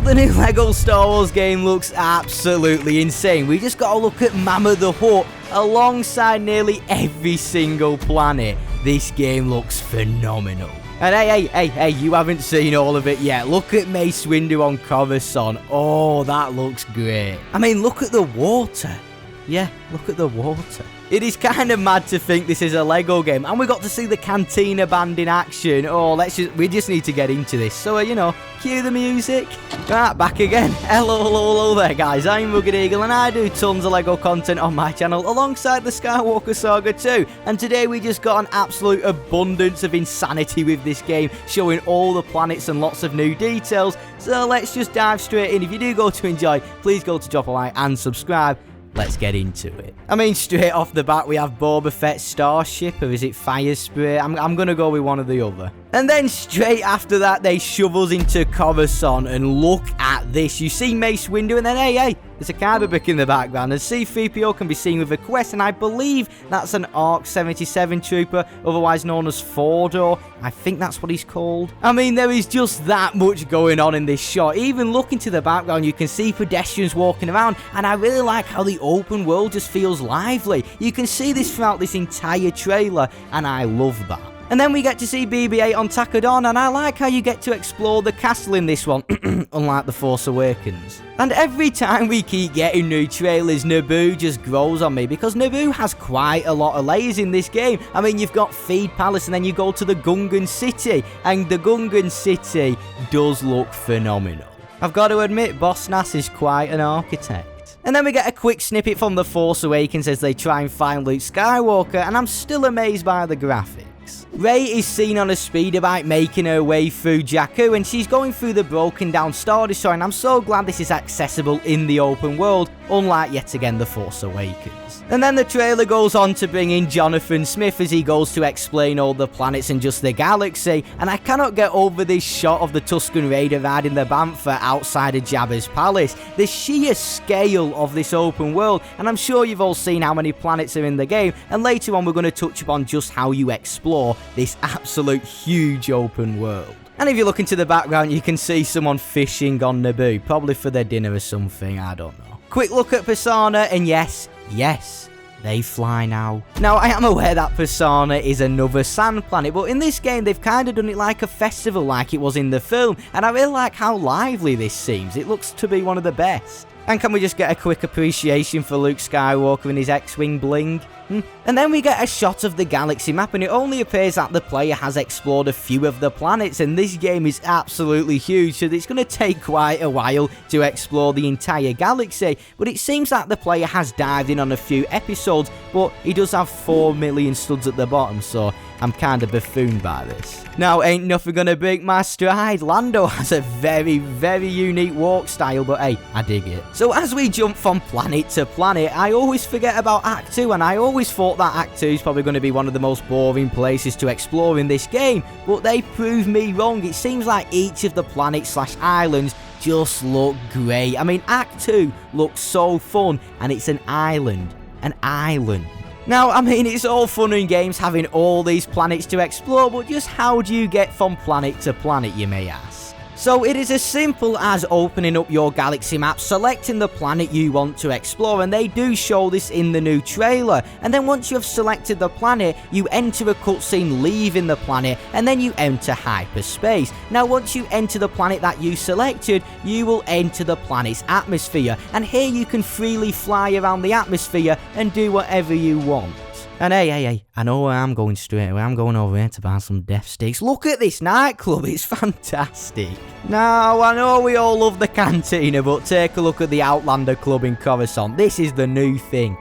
the new LEGO Star Wars game looks absolutely insane. We just gotta look at Mama the Hutt alongside nearly every single planet. This game looks phenomenal. And hey, you haven't seen all of it yet. Look at Mace Windu on Coruscant. Oh, that looks great. I mean, look at the water. Yeah, look at the water. It is kind of mad to think this is a LEGO game, and we got to see the Cantina band in action. Oh, we just need to get into this. So, cue the music. Right, back again. Hello there, guys. I'm RuggedEagle, and I do tons of LEGO content on my channel alongside the Skywalker Saga too. And today we just got an absolute abundance of insanity with this game, showing all the planets and lots of new details. So let's just dive straight in. If you do go to enjoy, please go to drop a like and subscribe. Let's get into it. I mean, straight off the bat, we have Boba Fett's starship, or is it Fire Spray? I'm gonna go with one or the other. And then straight after that, they shove us into Coruscant, and look at this. You see Mace Windu, and then hey, there's a Kyberbrick in the background, and C-3PO can be seen with a quest, and I believe that's an ARC-77 trooper, otherwise known as Fordor. I think that's what he's called. I mean, there is just that much going on in this shot. Even looking to the background, you can see pedestrians walking around, and I really like how the open world just feels lively. You can see this throughout this entire trailer, and I love that. And then we get to see BB-8 on Takodon, and I like how you get to explore the castle in this one, unlike The Force Awakens. And every time we keep getting new trailers, Naboo just grows on me, because Naboo has quite a lot of layers in this game. I mean, you've got Feed Palace, and then you go to the Gungan City, and the Gungan City does look phenomenal. I've got to admit, Boss Nass is quite an architect. And then we get a quick snippet from The Force Awakens as they try and find Luke Skywalker, and I'm still amazed by the graphics. Rey is seen on a speeder bike making her way through Jakku, and she's going through the broken down Star Destroyer, and I'm so glad this is accessible in the open world, unlike yet again The Force Awakens. And then the trailer goes on to bring in Jonathan Smith as he goes to explain all the planets and just the galaxy, and I cannot get over this shot of the Tusken Raider riding the Bantha outside of Jabba's palace. The sheer scale of this open world, and I'm sure you've all seen how many planets are in the game, and later on we're going to touch upon just how you explore this absolute huge open world. And if you look into the background, you can see someone fishing on Naboo, probably for their dinner or something, I don't know. Quick look at Persona, and yes, they fly now. Now, I am aware that Persona is another sand planet, but in this game, they've kind of done it like a festival like it was in the film, and I really like how lively this seems. It looks to be one of the best. And can we just get a quick appreciation for Luke Skywalker and his X-Wing bling? And then we get a shot of the galaxy map, and it only appears that the player has explored a few of the planets, and this game is absolutely huge, so it's going to take quite a while to explore the entire galaxy. But it seems that the player has dived in on a few episodes, but he does have 4 million studs at the bottom, so I'm kind of buffooned by this. Now, ain't nothing gonna break my stride. Lando has a very, very unique walk style, but hey, I dig it. So as we jump from planet to planet, I always forget about Act 2, and I always thought that Act 2 is probably going to be one of the most boring places to explore in this game, but they proved me wrong. It seems like each of the planets/islands just look great. I mean, Act 2 looks so fun, and it's an island. Now, I mean, it's all fun and games having all these planets to explore, but just how do you get from planet to planet, you may ask? So it is as simple as opening up your galaxy map, selecting the planet you want to explore, and they do show this in the new trailer. And then once you have selected the planet, you enter a cutscene leaving the planet, and then you enter hyperspace. Now once you enter the planet that you selected, you will enter the planet's atmosphere, and here you can freely fly around the atmosphere and do whatever you want. And hey, I know where I'm going straight away. I'm going over here to buy some death sticks. Look at this nightclub, it's fantastic. Now, I know we all love the cantina, but take a look at the Outlander Club in Coruscant. This is the new thing.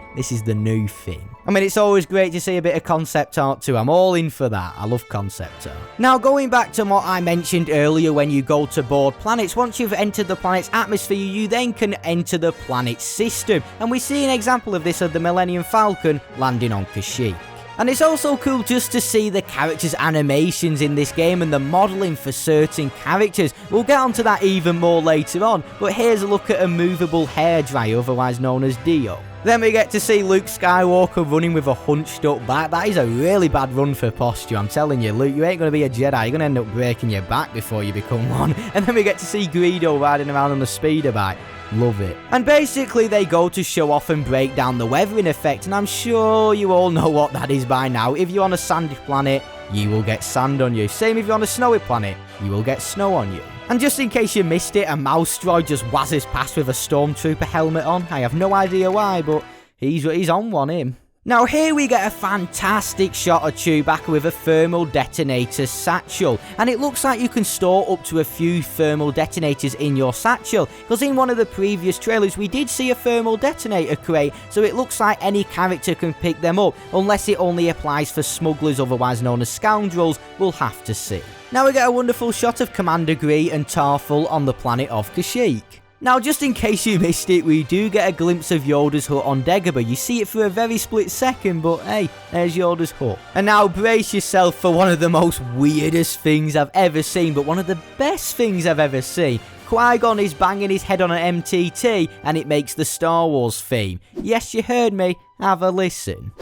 I mean, it's always great to see a bit of concept art too. I'm all in for that. I love concept art. Now, going back to what I mentioned earlier when you go to board planets, once you've entered the planet's atmosphere, you then can enter the planet's system. And we see an example of this of the Millennium Falcon landing on Kashyyyk. And it's also cool just to see the characters' animations in this game and the modelling for certain characters. We'll get onto that even more later on, but here's a look at a movable hairdryer, otherwise known as Dio. Then we get to see Luke Skywalker running with a hunched up back. That is a really bad run for posture, I'm telling you. Luke, you ain't going to be a Jedi. You're going to end up breaking your back before you become one. And then we get to see Greedo riding around on the speeder bike. Love it. And basically they go to show off and break down the weathering effect, and I'm sure you all know what that is by now. If you're on a sandy planet, you will get sand on you. Same if you're on a snowy planet, you will get snow on you. And just in case you missed it, a mouse droid just whizzes past with a stormtrooper helmet on. I have no idea why, but he's on one, him. Now here we get a fantastic shot of Chewbacca with a thermal detonator satchel, and it looks like you can store up to a few thermal detonators in your satchel, because in one of the previous trailers we did see a thermal detonator crate, so it looks like any character can pick them up, unless it only applies for smugglers, otherwise known as scoundrels. We'll have to see. Now we get a wonderful shot of Commander Gree and Tarful on the planet of Kashyyyk. Now, just in case you missed it, we do get a glimpse of Yoda's hut on Dagobah. You see it for a very split second, but hey, there's Yoda's hut. And now brace yourself for one of the most weirdest things I've ever seen, but one of the best things I've ever seen. Qui-Gon is banging his head on an MTT, and it makes the Star Wars theme. Yes, you heard me. Have a listen.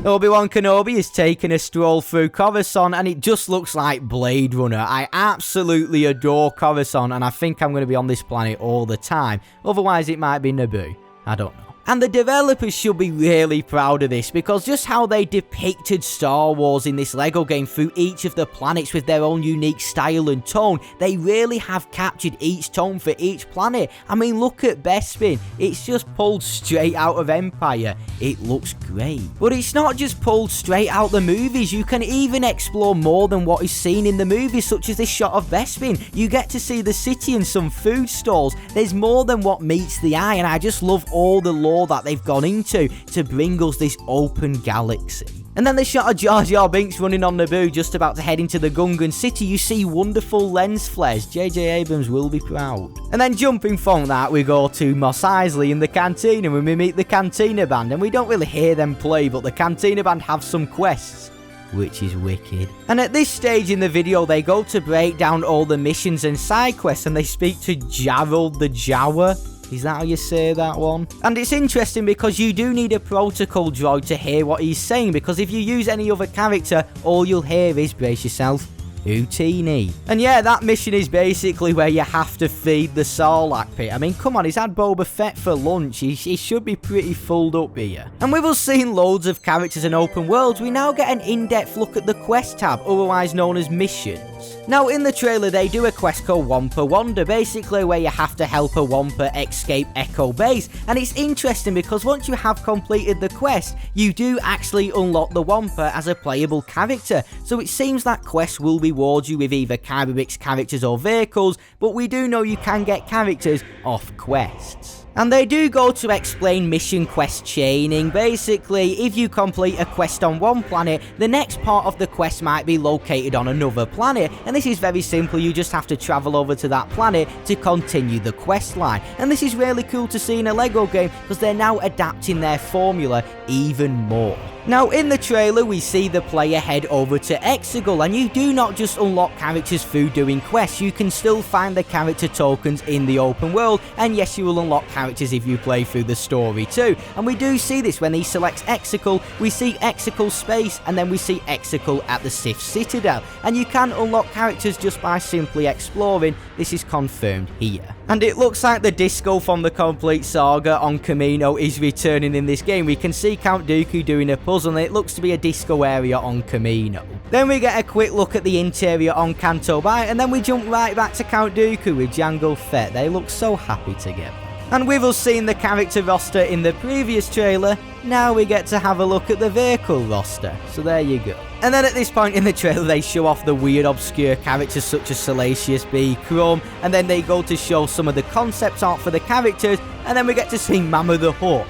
Obi-Wan Kenobi is taking a stroll through Coruscant, and it just looks like Blade Runner. I absolutely adore Coruscant, and I think I'm going to be on this planet all the time. Otherwise, it might be Naboo. I don't know. And the developers should be really proud of this, because just how they depicted Star Wars in this LEGO game through each of the planets with their own unique style and tone, they really have captured each tone for each planet. I mean, look at Bespin. It's just pulled straight out of Empire. It looks great. But it's not just pulled straight out the movies. You can even explore more than what is seen in the movies, such as this shot of Bespin. You get to see the city and some food stalls. There's more than what meets the eye, and I just love all the lore that they've gone into to bring us this open galaxy. And then the shot of Jar Jar Binks running on Naboo, just about to head into the Gungan city. You see wonderful lens flares. J.J. Abrams will be proud. And then jumping from that, we go to Mos Eisley in the cantina, when we meet the Cantina Band, and we don't really hear them play, but the Cantina Band have some quests, which is wicked. And at this stage in the video, they go to break down all the missions and side quests, and they speak to Gerald the Jawa. Is that how you say that one? And it's interesting because you do need a protocol droid to hear what he's saying, because if you use any other character, all you'll hear is, brace yourself, Houtini. And yeah, that mission is basically where you have to feed the Sarlacc pit. I mean, come on, he's had Boba Fett for lunch. He should be pretty fulled up here. And with us seeing loads of characters and open worlds, we now get an in-depth look at the quest tab, otherwise known as missions. Now, in the trailer, they do a quest called Wampa Wanda, basically where you have to help a Wampa escape Echo Base. And it's interesting because once you have completed the quest, you do actually unlock the Wampa as a playable character. So it seems that quest will reward you with either Kyberix characters or vehicles, but we do know you can get characters off quests. And they do go to explain mission quest chaining. Basically, if you complete a quest on one planet, the next part of the quest might be located on another planet. And this is very simple, you just have to travel over to that planet to continue the quest line. And this is really cool to see in a LEGO game, because they're now adapting their formula even more. Now, in the trailer, we see the player head over to Exegol, and you do not just unlock characters through doing quests, you can still find the character tokens in the open world, and yes, you will unlock characters if you play through the story too. And we do see this when he selects Exegol, we see Exegol Space, and then we see Exegol at the Sith Citadel, and you can unlock characters just by simply exploring. This is confirmed here. And it looks like the disco from the complete saga on Kamino is returning in this game. We can see Count Dooku doing a puzzle, and it looks to be a disco area on Kamino. Then we get a quick look at the interior on Canto Bight, and then we jump right back to Count Dooku with Jango Fett. They look so happy together. And with us seeing the character roster in the previous trailer, now we get to have a look at the vehicle roster. So there you go. And then at this point in the trailer, they show off the weird obscure characters such as Salacious B, Crumb, and then they go to show some of the concept art for the characters, and then we get to see Mama the Hutt.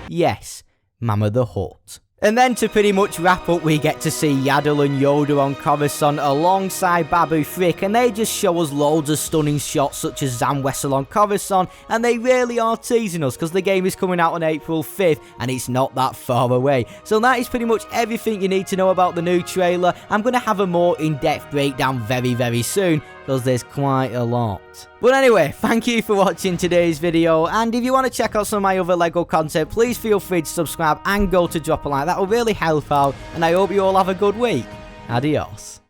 Yes, Mama the Hutt. And then to pretty much wrap up, we get to see Yaddle and Yoda on Coruscant alongside Babu Frick, and they just show us loads of stunning shots such as Zam Wessel on Coruscant, and they really are teasing us because the game is coming out on April 5th and it's not that far away. So that is pretty much everything you need to know about the new trailer. I'm going to have a more in-depth breakdown very, very soon. because there's quite a lot. But anyway, thank you for watching today's video, and if you want to check out some of my other LEGO content, please feel free to subscribe and go to drop a like. That will really help out, and I hope you all have a good week. Adios.